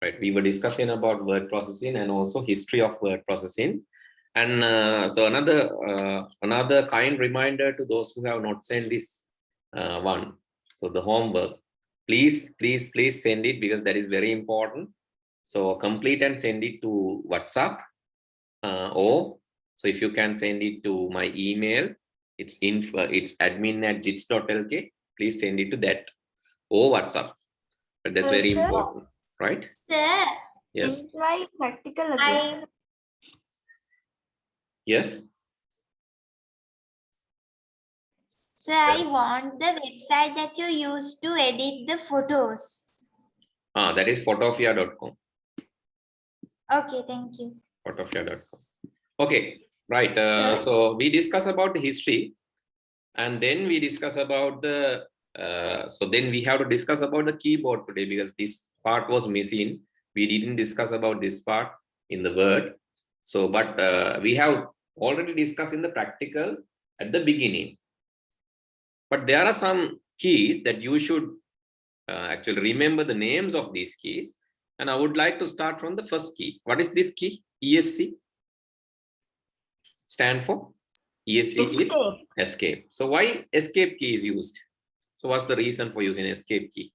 right? We were discussing about word processing and also history of word processing. And so another kind reminder to those who have not sent this one. So the homework, please send it, because that is very important. So complete and send it to WhatsApp, or so if you can send it to my email, it's admin@jits.lk. Please send it to that, or WhatsApp. But that's very sir, important, right? Sir, Yes. it's my practical again. Yes. Sir, I want the website that you use to edit the photos. That is photofia.com. Okay, thank you. Photofia.com. Okay, right. Sure. So we discuss about the history, and then we discuss about the so then we have to discuss about the keyboard today, because this part was missing. We didn't discuss about this part in the Word. So but we have already discussed in the practical at the beginning. But there are some keys that you should actually remember the names of these keys. And I would like to start from the first key. What is this key? ESC stand for? ESC Escape. is escape. So why escape key is used? So what's the reason for using escape key?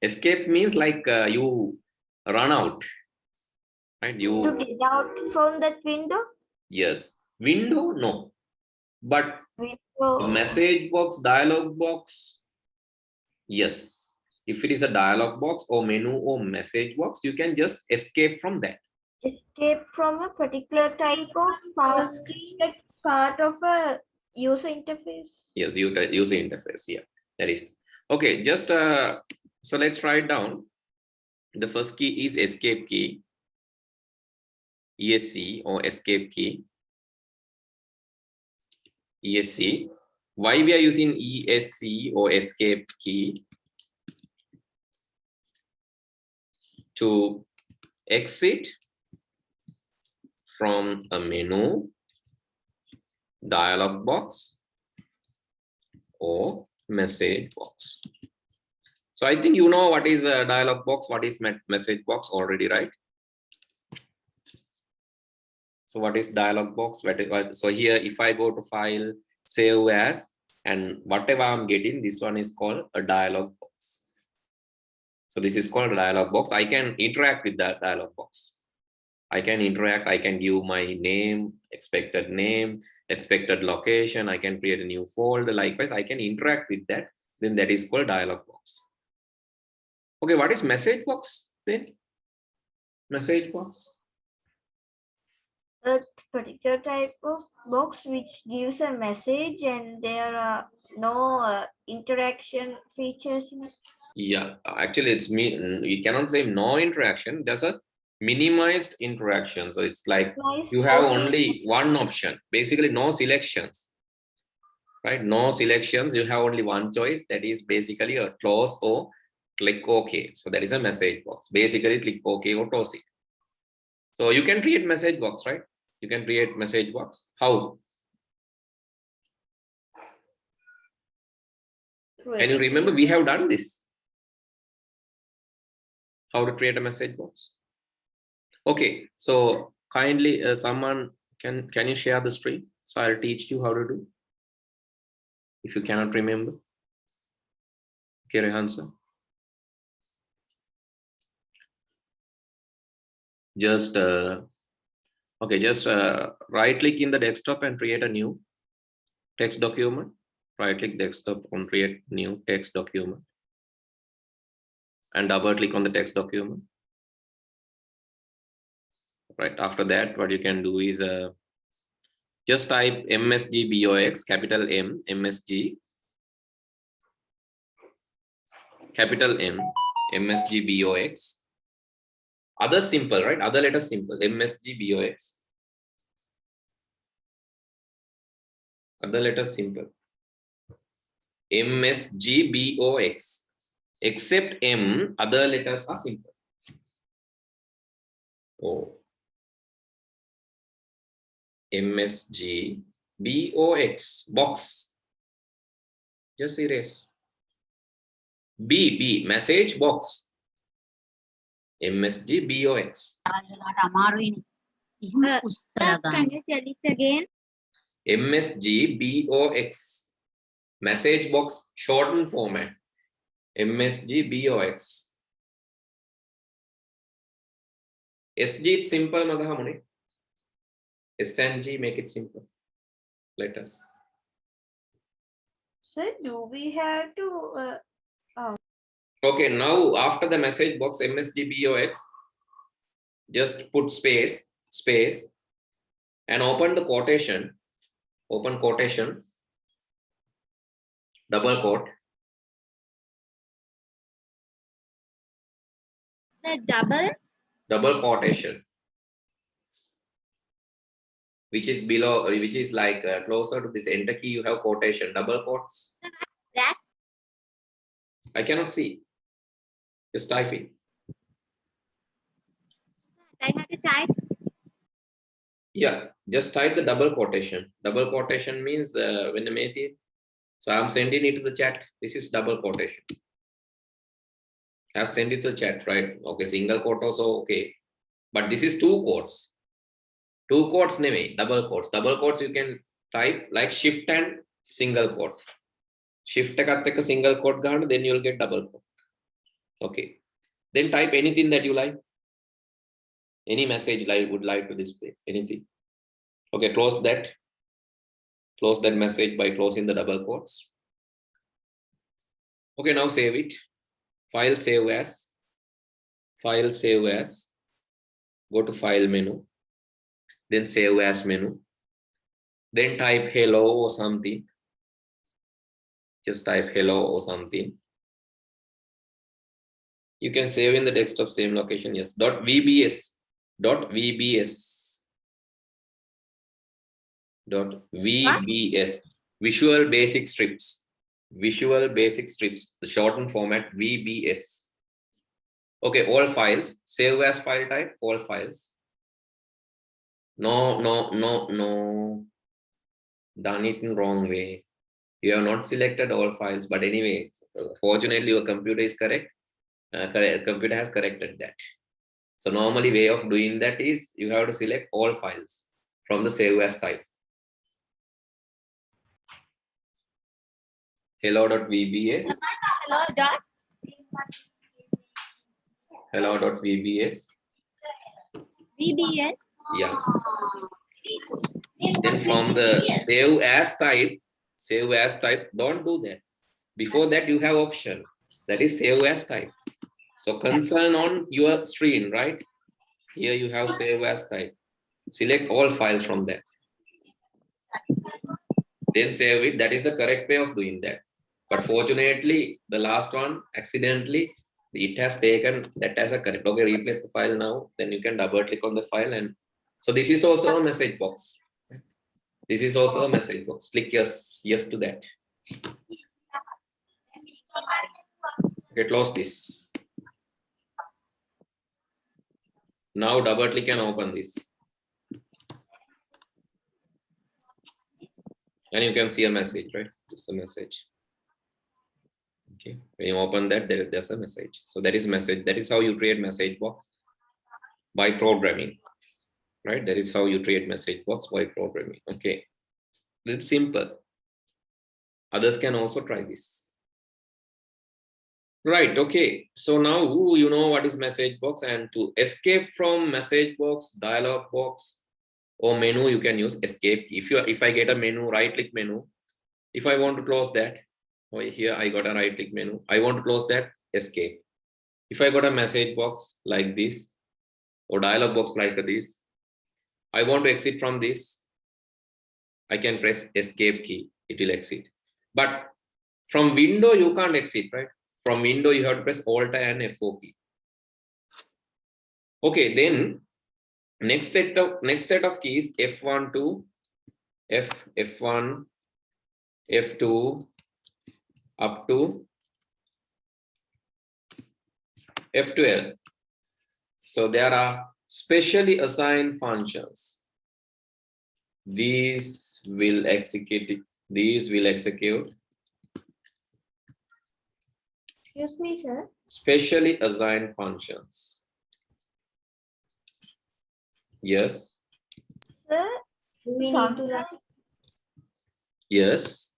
Escape means like you run out, right? You To get out from that window? Yes. Window, no. But Window. the message box, dialog box, yes. If it is a dialog box or menu or message box, you can just escape from that. Escape from a particular type of part, that's part of a user interface. Yes, user interface. Yeah, that is. Okay, just so let's write down. The first key is escape key, ESC or escape key. ESC. Why we are using ESC or escape key? To exit from a menu, dialog box, or message box. So I think you know what is a dialog box, what is message box already, right? So what is dialog box? So here, if I go to file, save as, and whatever I'm getting, this one is called a dialog box. So this is called a dialog box. I can interact with that dialog box. I can interact, I can give my name, expected location, I can create a new folder. Likewise, I can interact with that. Then that is called dialog box. Okay, what is message box then? Message box. A particular type of box which gives a message and there are no interaction features in it. Yeah, actually it's we cannot say no interaction. There's a minimized interaction. So it's like you have only one option, basically no selections, right? No selections, you have only one choice, that is basically a close or click OK. So that is a message box. Basically click OK or close it. So you can create message box, right? You can create message box. How? Can you remember? We have done this. How to create a message box? Okay, so kindly someone can you share the screen? So I'll teach you how to do. If you cannot remember. Okay, Rehan sir. Just okay, just right click in the desktop and create a new text document. Right click desktop and create new text document. And double click on the text document. Right, after that, what you can do is just type MSGBOX, capital M, MSG, capital M, MSGBOX. Other simple, right? Other letters simple, MSGBOX. Other letters simple, MSGBOX. Except M, other letters are simple. O. MSGBOX, box. Just erase. B, message box. MSG BOX. Can you tell it again? MSG BOX. Message box shortened format. MSG BOX. SG simple madahamune. S and G make it simple. Let us. So do we have to Okay, now after the message box MSG BOX, just put space, and open the quotation. Open quotation. Double quote. the Double quotation. Which is below, which is like closer to this enter key, you have quotation, double quotes. that? I cannot see. Just type it. I have to type. Yeah, just type the double quotation. Double quotation means when the mate. So I'm sending it to the chat. This is double quotation. I've sent it to the chat, right? Okay, single quote also okay. But this is two quotes. Two quotes, name double quotes. Double quotes you can type like shift and single quote. Shift a single quote, then you'll get double quote. Okay. Then type anything that you like. Any message I would like to display. Anything. Okay, close that. Close that message by closing the double quotes. Okay, now save it. File save as. File save as. Go to file menu. Then save as menu. Then type hello or something. Just type hello or something. You can save in the desktop same location. Yes. .vbs. .vbs. .vbs. Visual Basic Strips. Visual Basic Strips. The shortened format VBS. Okay, all files. Save as file type. All files. No. Done it in wrong way. You have not selected all files, but anyway, fortunately your computer is correct. Computer has corrected that. So normally way of doing that is you have to select all files from the save as type. Hello.vbs. Hello.vbs. VBS. Yeah. Then from the save as type, don't do that. Before that you have option that is save as type. So concern on your screen, right? Here you have save as type. Select all files from that. Then save it. That is the correct way of doing that. But fortunately, the last one accidentally it has taken that as a correct. Okay, replace the file now. Then you can double click on the file, and so this is also a message box. This is also a message box. Click yes to that. Okay, close this. Now double click and open this. And you can see a message, right? Just a message. Okay, when you open that, there's a message. So that is message. That is how you create message box by programming, right? That is how you create message box by programming. Okay, it's simple. Others can also try this. Right, okay. So now you know what is message box, and to escape from message box, dialog box, or menu, you can use escape key. If I get a menu, right click menu. If I want to close that, here I got a right click menu. I want to close that, escape. If I got a message box like this, or dialog box like this, I want to exit from this, I can press escape key, it will exit. But from window, you can't exit, right? From window, you have to press Alt and F4 key. Okay, then next set of keys, F1 to F1, F2 up to F12. So there are specially assigned functions. These will execute. Excuse me, sir. Specially assigned functions. Yes. Sir, Do we need to run? Yes.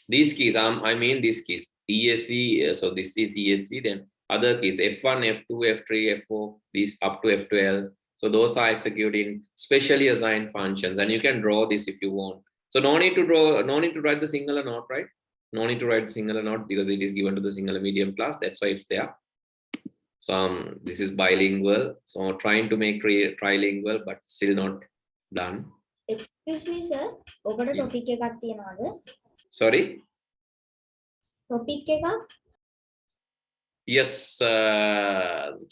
These keys, I mean these keys. ESC, so this is ESC, then other keys, F1, F2, F3, F4, these up to F12. So those are executing specially assigned functions, and you can draw this if you want. So no need to draw, no need to write the singular note, right? No need to write the singular note because it is given to the singular medium class. That's why it's there. So this is bilingual. So trying to make trilingual, but still not done. Excuse me, sir. ඔකට Yes. topic එකක් තියනවාද? Sorry. Topic එකක්? Yes,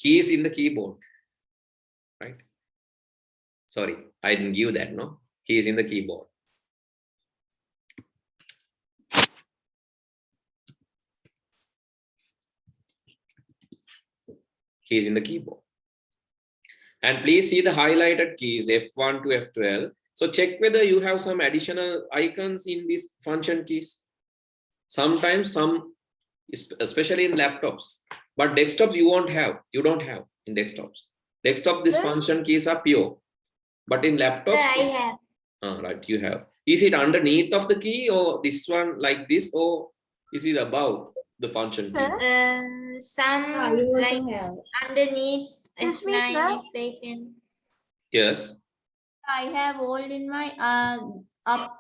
keys in the keyboard, right? Sorry, I didn't give that, no? Keys in the keyboard. Keys in the keyboard. And please see the highlighted keys F1 to F12. So check whether you have some additional icons in these function keys. Sometimes some, especially in laptops, but desktops you won't have, you don't have in desktops. Desktop, these function keys are pure, but in laptops, I have. right, you have. Is it underneath of the key, or this one like this, or is it above the function key? Some you also like have. underneath Excuse me, F9, sir. F8. Yes. I have all in my up.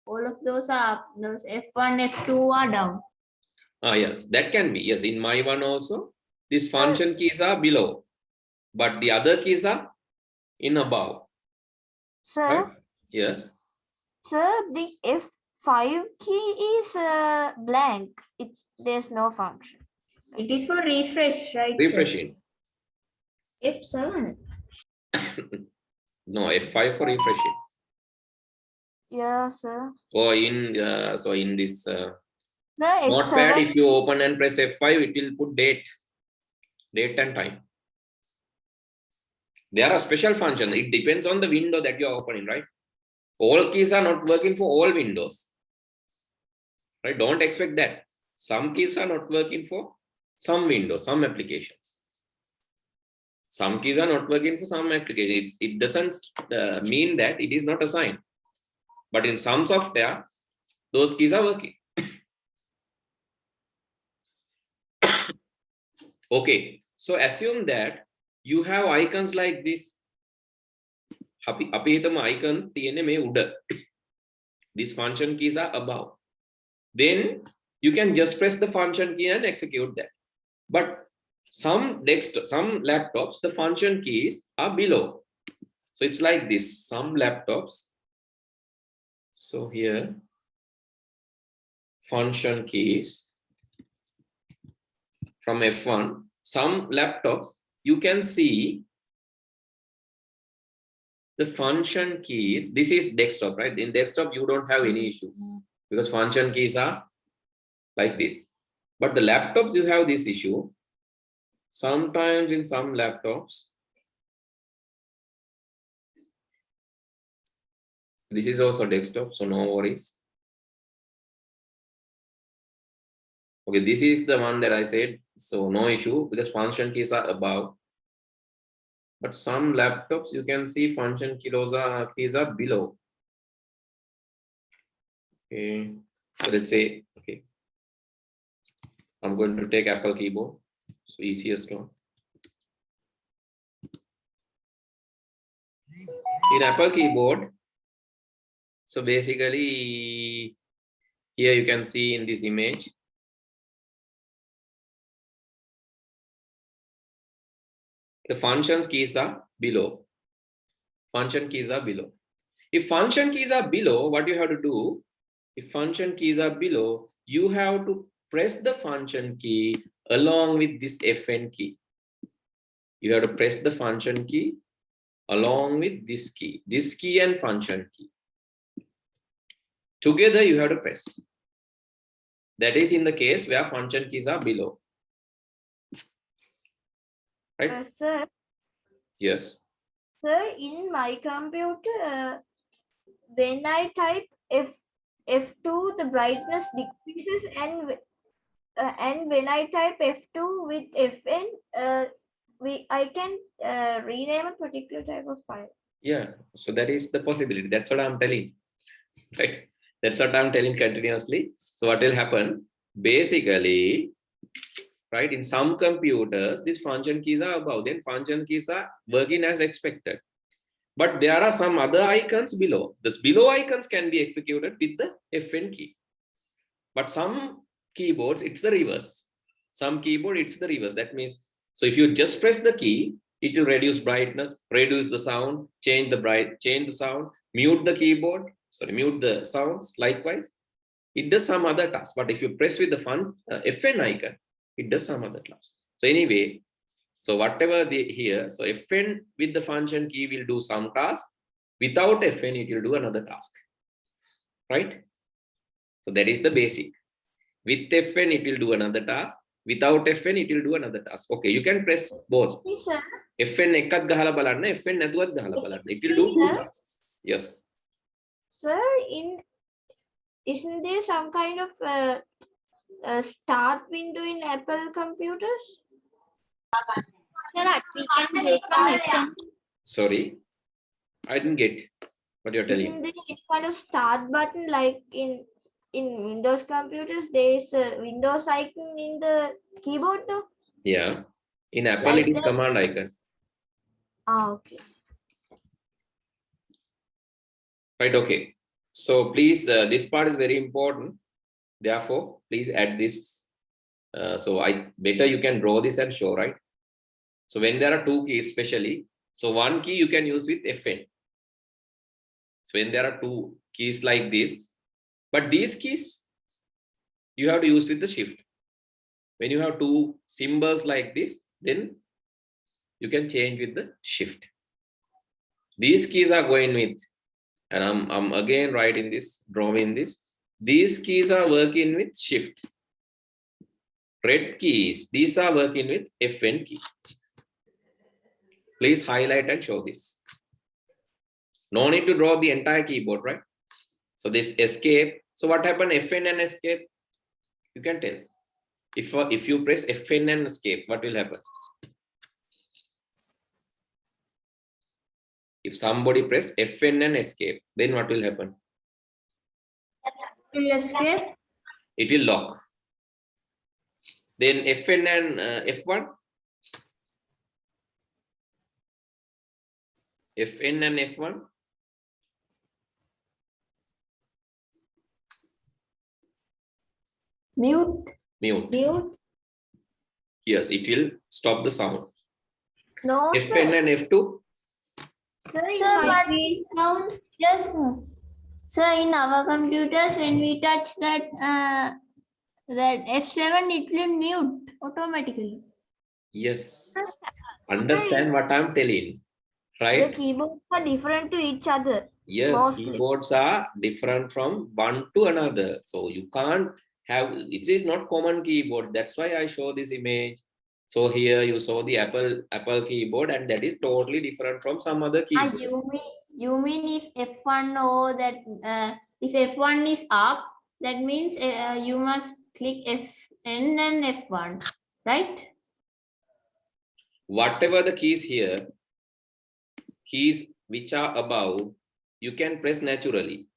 All of those are up. Those F1, F2 are down. Yes, that can be. Yes, in my one also, these function keys are below, but the other keys are in above. Sir, Right? Yes. sir, the F5 key is blank. There's no function. It is for refresh, right? sir? Refreshing. F7. No, F5 for refreshing. Yeah, sir. Or in so in this Sir, notepad, F7. if you open and press F5, it will put date and time. There are special functions. It depends on the window that you are opening, right? All keys are not working for all windows, right? Don't expect that. Some keys are not working for some windows, some applications. Some keys are not working for some applications. It doesn't mean that it is not assigned. But in some software, those keys are working. Okay, so assume that you have icons like this. අපි හිතමු icons තියෙන්නේ මේ උඩ. These function keys are above. Then you can just press the function key and execute that. But some laptops, the function keys are below. So it's like this. Some laptops. So here, function keys from F1. Some laptops, you can see the function keys. This is desktop, right? In desktop, you don't have any issue because function keys are like this. But the laptops, you have this issue. Sometimes in some laptops, this is also desktop, so no worries. Okay, this is the one that I said, so no issue because function keys are above. But some laptops, you can see function keys are below. Okay, so let's say, okay, I'm going to take Apple keyboard, so easiest one. In Apple keyboard, so basically here you can see in this image, the functions keys are below. Function keys are below. If function keys are below, what you have to do, if function keys are below, you have to press the function key along with this FN key. You have to press the function key along with this key and function key. Together you have to press. That is in the case where function keys are below. Right? Sir, Yes. sir, in my computer, when I type F2, the brightness decreases, and and when I type F2 with Fn, I can rename a particular type of file. Yeah, so that is the possibility. That's what I'm telling, right? That's what I'm telling continuously. So what will happen? Basically, right, in some computers, these function keys are above, then function keys are working as expected. But there are some other icons below. Those below icons can be executed with the Fn key. But some keyboards, it's the reverse. Some keyboard, it's the reverse. That means, so if you just press the key, it will reduce brightness, reduce the sound, change the sound, mute the keyboard, mute the sounds. Likewise, it does some other task. But if you press with the Fn icon, it does some other task. So anyway, so whatever here, so Fn with the function key will do some task. Without Fn, it will do another task, right? So that is the basic. With Fn, it will do another task. Without Fn, it will do another task. Okay, you can press both. Fn එකක් ගහලා බලන්න, Fn නැතුවත් ගහලා බලන්න. It will do two tasks. Yes. Sir, isn't there some kind of start window in Apple computers? Sir, we can get an Fn. Sorry, I didn't get what you're telling. Isn't there any kind of start button like in Windows computers? There is a Windows icon in the keyboard, no? Yeah, in Apple Like it is that? command icon. Ah, okay. Right, okay. So please, this part is very important. Therefore, please add this. So better you can draw this and show, right? So when there are two keys, especially, so one key you can use with Fn. So when there are two keys like this, but these keys you have to use with the shift. When you have two symbols like this, then you can change with the shift. These keys are going with, and I'm again writing this, drawing this. These keys are working with shift. Red keys, these are working with Fn key. Please highlight and show this. No need to draw the entire keyboard, right? So this escape. So what happened? Fn and escape. You can tell. If you press Fn and escape, what will happen? If somebody press Fn and escape, then what will happen? It will escape. It will lock. Then Fn and F1. Fn and F1. Mute. Mute. Mute. Yes, it will stop the sound. No, Fn sir. and F2. Sir, in Sir, my but we found, yes, sir. Sir, in our computers, when we touch that F7, it will mute automatically. Yes. Understand what I'm telling, the right? keyboards are different to each other. Yes, mostly. keyboards are different from one to another. So you can't have, it is not common keyboard. That's why I show this image. So here you saw the Apple keyboard, and that is totally different from some other keyboard. You mean if F1 or that if F1 is up, that means you must click Fn and F1, right? Whatever the keys here, keys which are above, you can press naturally.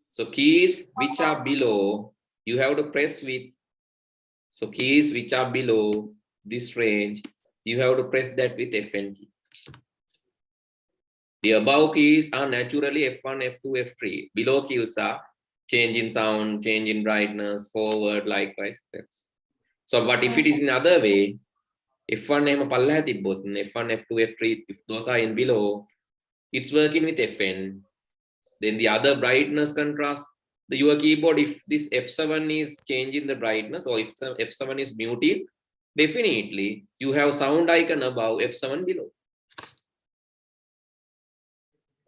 So keys which are below, you have to press with. So keys which are below this range, you have to press that with Fn key. The above keys are naturally F1, F2, F3. Below keys are change in sound, change in brightness, forward, likewise. So, but if it is in other way, F1, F1, F2, F3, if those are in below, it's working with Fn. Then the other brightness contrast, your keyboard, if this F7 is changing the brightness, or if F7 is muted, definitely you have sound icon above, F7 below.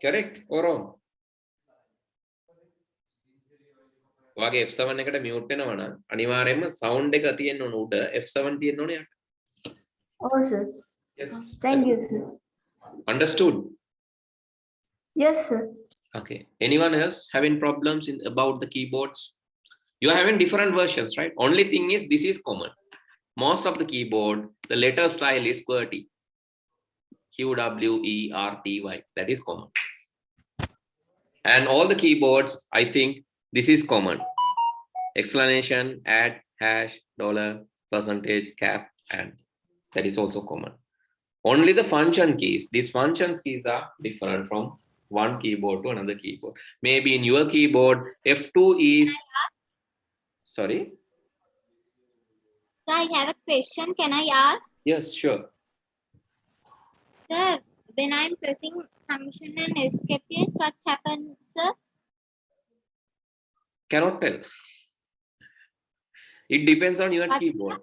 Correct or wrong? වගේ F7 එකට mute වෙනවා නම් අනිවාර්යයෙන්ම sound එක තියෙන්න ඕන උඩ F7 තියෙන්න ඕනේ යට. Oh, sir. Yes. Thank you, sir. Understood? Yes, sir. Okay. Anyone else having problems about the keyboards? You are having different versions, right? Only thing is this is common. Most of the keyboard, the letter style is QWERTY. QWERTY. That is common. And all the keyboards, I think this is common. Exclamation, add, hash, dollar, percentage, cap, and that is also common. Only the function keys, these functions keys are different from one keyboard to another keyboard. Maybe in your keyboard, F2 is, sorry? So I have a question. Can I ask? Yes, sure. Sir, when I'm pressing function and escape keys, what happens, sir? Cannot tell. It depends on your What? keyboard.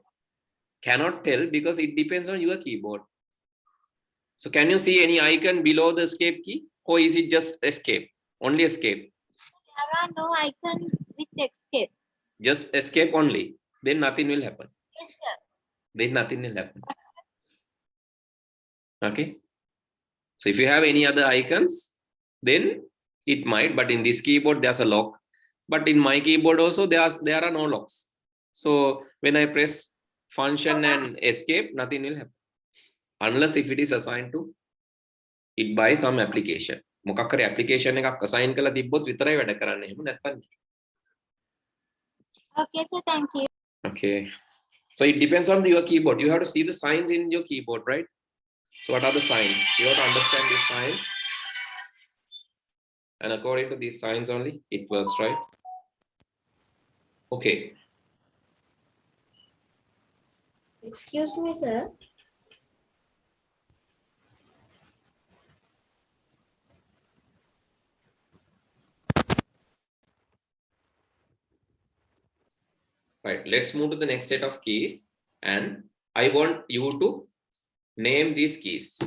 Cannot tell because it depends on your keyboard. So can you see any icon below the escape key? Or is it just escape? Only escape. There are no icon with escape. Just escape only. Then nothing will happen. Yes, sir. Then nothing will happen. Okay. So if you have any other icons, then it might, but in this keyboard, there's a lock. But in my keyboard also, there are no locks. So when I press function and escape, nothing will happen. Unless if it is assigned to it by some application. මොකක් හරි application එකක් assign කරලා තිබ්බොත් විතරයි වැඩ කරන්නේ. එහෙම නැත්නම්. Okay, sir. Thank you. Okay. So it depends on your keyboard. You have to see the signs in your keyboard, right? So what are the signs? You have to understand these signs. And according to these signs only, it works, right? Okay. Excuse me, sir. Right, let's move to the next set of keys, and I want you to name these keys,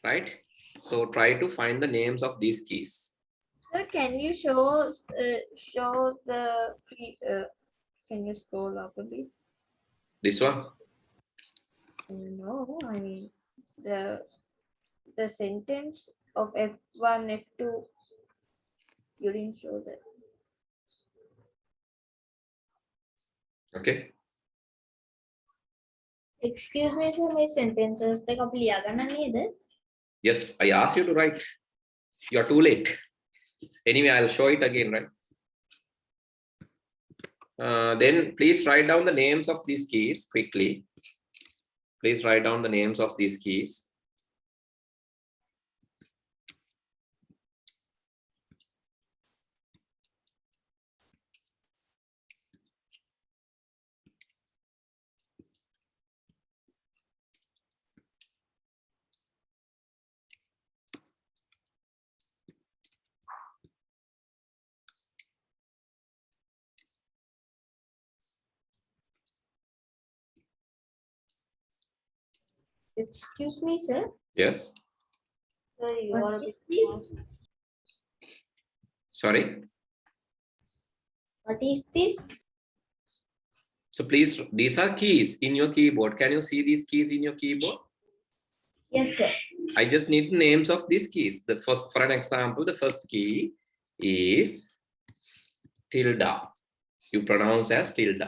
right? So try to find the names of these keys. Sir, can you show the can you scroll up a bit? This one? No, I mean the sentence of F1, F2. You didn't show that. Okay. Excuse me, sir. My sentences එක අපි ලියා ගන්න නේද? Yes, I asked you to write. You're too late. Anyway, I'll show it again, right? Then please write down the names of these keys quickly. Please write down the names of these keys. Excuse me, sir. Yes. Sir, you What are a is bit this? Sorry. What is this? So please, these are keys in your keyboard. Can you see these keys in your keyboard? Yes, sir. I just need the names of these keys. The first, for an example, the first key is tilde. You pronounce as tilde.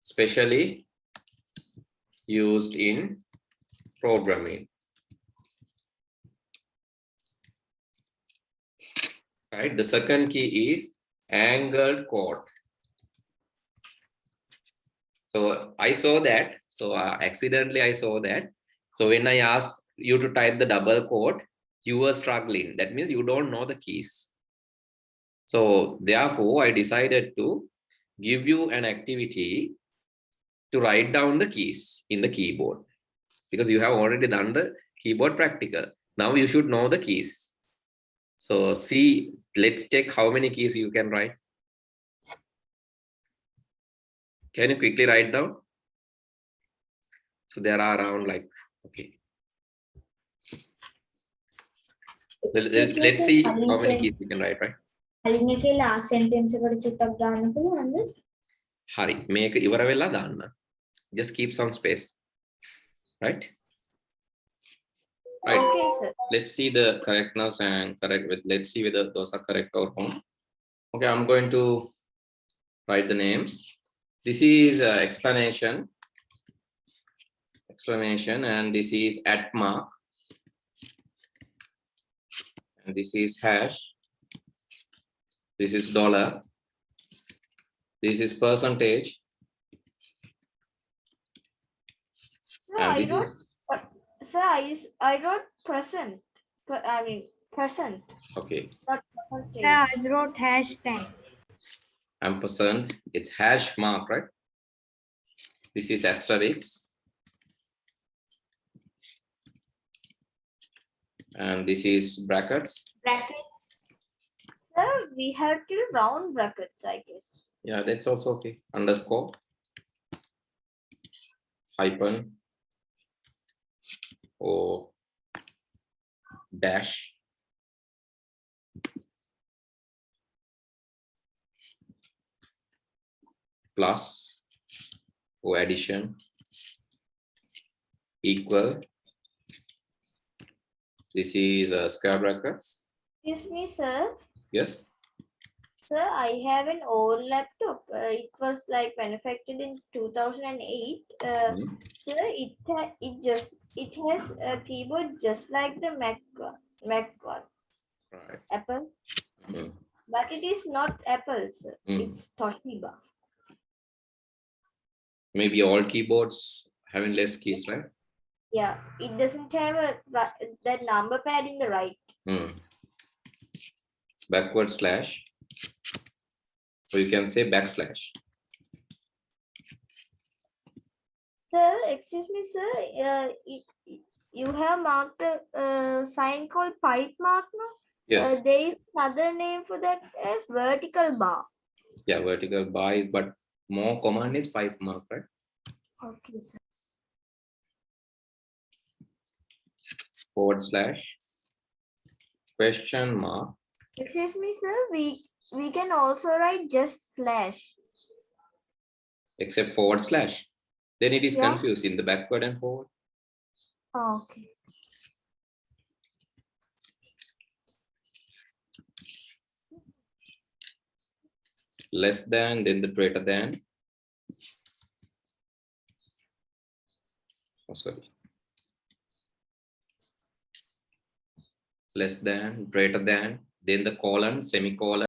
Especially used in programming. Right. The second key is angled quote. So I saw that. So accidentally I saw that. So when I asked you to type the double quote, you were struggling. That means you don't know the keys. So therefore, I decided to give you an activity to write down the keys in the keyboard, because you have already done the keyboard practical. Now you should know the keys. So see, let's check how many keys you can write. Can you quickly write down? So there are around like, okay. Excuse me, Let's sir. see how many keys you can write, right? කලින් එකේ last sentence එකට චුට්ටක් දාන්න පුළුවන්ද? Hari, මේක ඉවර වෙලා දාන්න. Just keep some space, right? Right. Okay, sir. Let's see the correctness and correct with. Let's see whether those are correct or wrong. Okay, I'm going to write the names. This is explanation, and this is at mark, and this is hash, this is dollar, this is percentage, Sir, and I this wrote, is, sir, I wrote percent. I mean percent, okay, not percentage. Yeah, I wrote #10. ampersand, it's hash mark, right? This is asterisk, and this is brackets. Brackets. Sir, we have till round brackets, I guess. Yeah, that's also okay. Underscore, hyphen, or dash, plus, or addition, equal. This is square brackets. Excuse me, sir. Yes. Sir, I have an old laptop. It was like manufactured in 2008. Mhm. Sir, it has a keyboard just like the Mac one, Right. Apple, Mhm. but it is not Apple, sir. Mm. It's Toshiba. Maybe all keyboards having less keys, right? Yeah, it doesn't have that number pad in the right. Backward slash, or you can say backslash. Sir, excuse me, sir. You have marked a sign called pipe mark now? Yes. There is another name for that as vertical bar. Yeah, vertical bar is, but more common is pipe mark, right? Okay, sir. Forward slash, question mark. Excuse me, sir. We can also write just slash. Except forward slash. Then it is Yeah. confused in the backward and forward. Oh, okay. Less than, then the greater than. Oh, sorry. Less than, greater than, then the colon, semicolon.